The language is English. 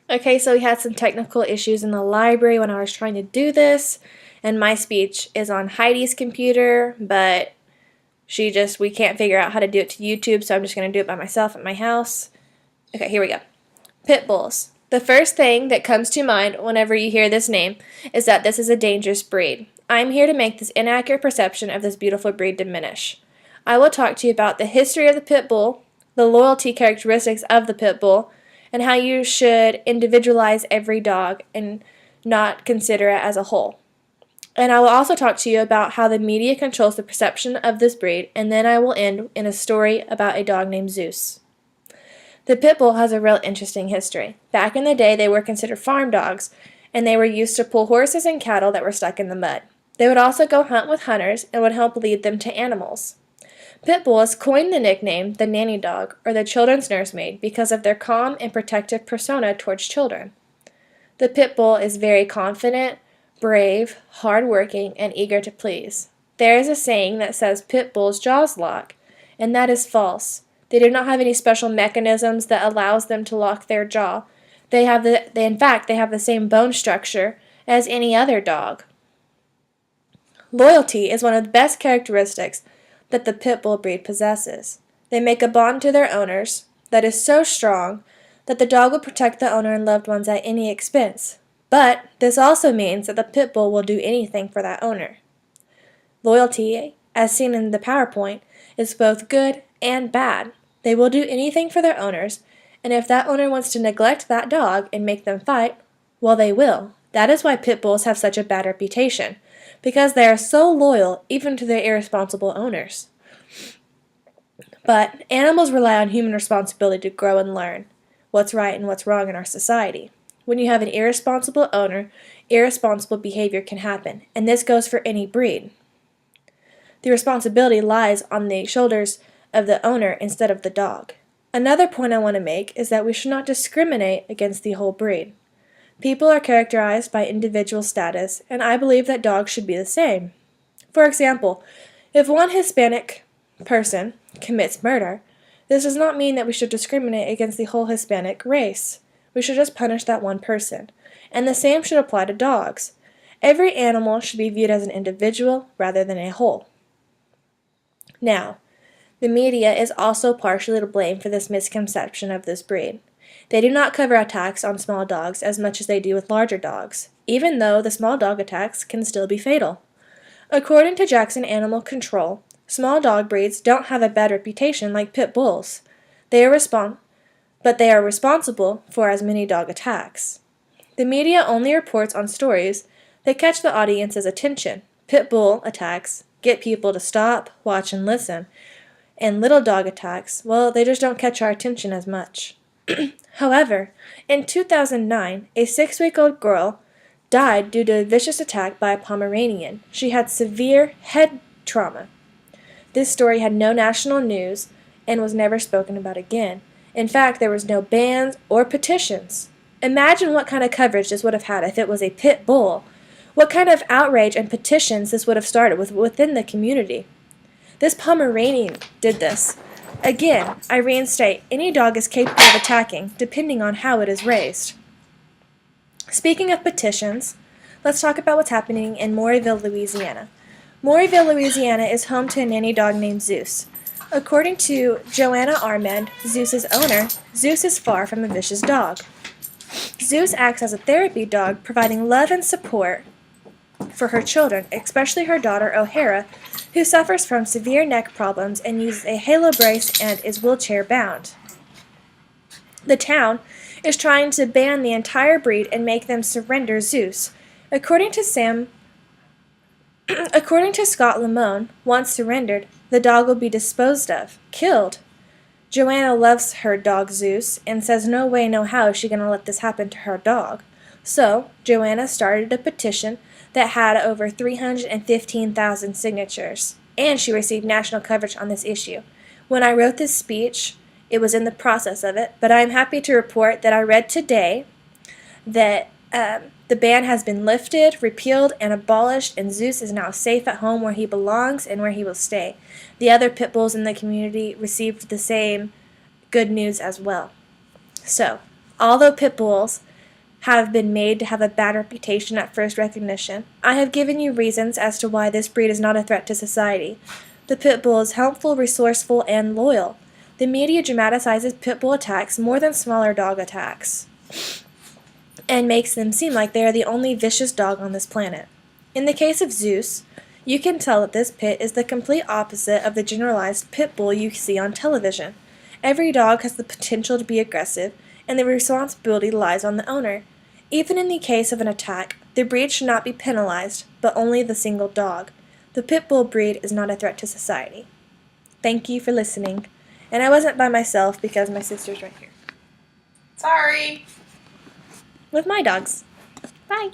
Okay, so we had some technical issues in the library when I was trying to do this, and my speech is on Heidi's computer, but we can't figure out how to do it to YouTube, so I'm just going to do it by myself at my house. Okay, here we go. Pit bulls. The first thing that comes to mind whenever you hear this name is that this is a dangerous breed. I'm here to make this inaccurate perception of this beautiful breed diminish. I will talk to you about the history of the pit bull, the loyalty characteristics of the pit bull, and how you should individualize every dog and not consider it as a whole. And I will also talk to you about how the media controls the perception of this breed, and then I will end in a story about a dog named Zeus. The pit bull has a real interesting history. Back in the day, they were considered farm dogs, and they were used to pull horses and cattle that were stuck in the mud. They would also go hunt with hunters and would help lead them to animals. Pit bulls coined the nickname the nanny dog or the children's nursemaid because of their calm and protective persona towards children. The pit bull is very confident, brave, hard-working, and eager to please. There is a saying that says pit bulls' jaws lock, and that is false. They do not have any special mechanisms that allows them to lock their jaw. In fact, they have the same bone structure as any other dog. Loyalty is one of the best characteristics that the pit bull breed possesses. They make a bond to their owners that is so strong that the dog will protect the owner and loved ones at any expense. But this also means that the pit bull will do anything for that owner. Loyalty, as seen in the PowerPoint, is both good and bad. They will do anything for their owners, and if that owner wants to neglect that dog and make them fight, well, they will. That is why pit bulls have such a bad reputation, because they are so loyal even to their irresponsible owners. But animals rely on human responsibility to grow and learn what's right and what's wrong in our society. When you have an irresponsible owner, irresponsible behavior can happen, and this goes for any breed. The responsibility lies on the shoulders of the owner instead of the dog. Another point I want to make is that we should not discriminate against the whole breed. People are characterized by individual status, and I believe that dogs should be the same. For example, if one Hispanic person commits murder, this does not mean that we should discriminate against the whole Hispanic race. We should just punish that one person. And the same should apply to dogs. Every animal should be viewed as an individual rather than a whole. Now, the media is also partially to blame for this misconception of this breed. They do not cover attacks on small dogs as much as they do with larger dogs, even though the small dog attacks can still be fatal. According to Jackson Animal Control, small dog breeds don't have a bad reputation like pit bulls. But they are responsible for as many dog attacks. The media only reports on stories that catch the audience's attention. Pit bull attacks get people to stop, watch, and listen. And little dog attacks, well, they just don't catch our attention as much. However, in 2009, a 6-week-old girl died due to a vicious attack by a Pomeranian. She had severe head trauma. This story had no national news and was never spoken about again. In fact, there was no bans or petitions. Imagine what kind of coverage this would have had if it was a pit bull. What kind of outrage and petitions this would have started within the community. This Pomeranian did this. Again, I reinstate, any dog is capable of attacking, depending on how it is raised. Speaking of petitions, let's talk about what's happening in Mauryville, Louisiana. Mauryville, Louisiana is home to a nanny dog named Zeus. According to Joanna Armand, Zeus's owner, Zeus is far from a vicious dog. Zeus acts as a therapy dog, providing love and support for her children, especially her daughter O'Hara, who suffers from severe neck problems and uses a halo brace and is wheelchair-bound. The town is trying to ban the entire breed and make them surrender Zeus. According to Scott Lamone, once surrendered, the dog will be disposed of, killed. Joanna loves her dog Zeus and says no way, no how is she going to let this happen to her dog. So, Joanna started a petition that had over 315,000 signatures, and she received national coverage on this issue. When I wrote this speech, it was in the process of it, but I am happy to report that I read today that the ban has been lifted, repealed, and abolished, and Zeus is now safe at home where he belongs and where he will stay. The other pit bulls in the community received the same good news as well. So, although pit bulls have been made to have a bad reputation at first recognition. I have given you reasons as to why this breed is not a threat to society. The pit bull is helpful, resourceful, and loyal. The media dramatizes pit bull attacks more than smaller dog attacks, and makes them seem like they are the only vicious dog on this planet. In the case of Zeus, you can tell that this pit is the complete opposite of the generalized pit bull you see on television. Every dog has the potential to be aggressive, and the responsibility lies on the owner. Even in the case of an attack, the breed should not be penalized, but only the single dog. The pit bull breed is not a threat to society. Thank you for listening. And I wasn't by myself because my sister's right here. Sorry. With my dogs. Bye.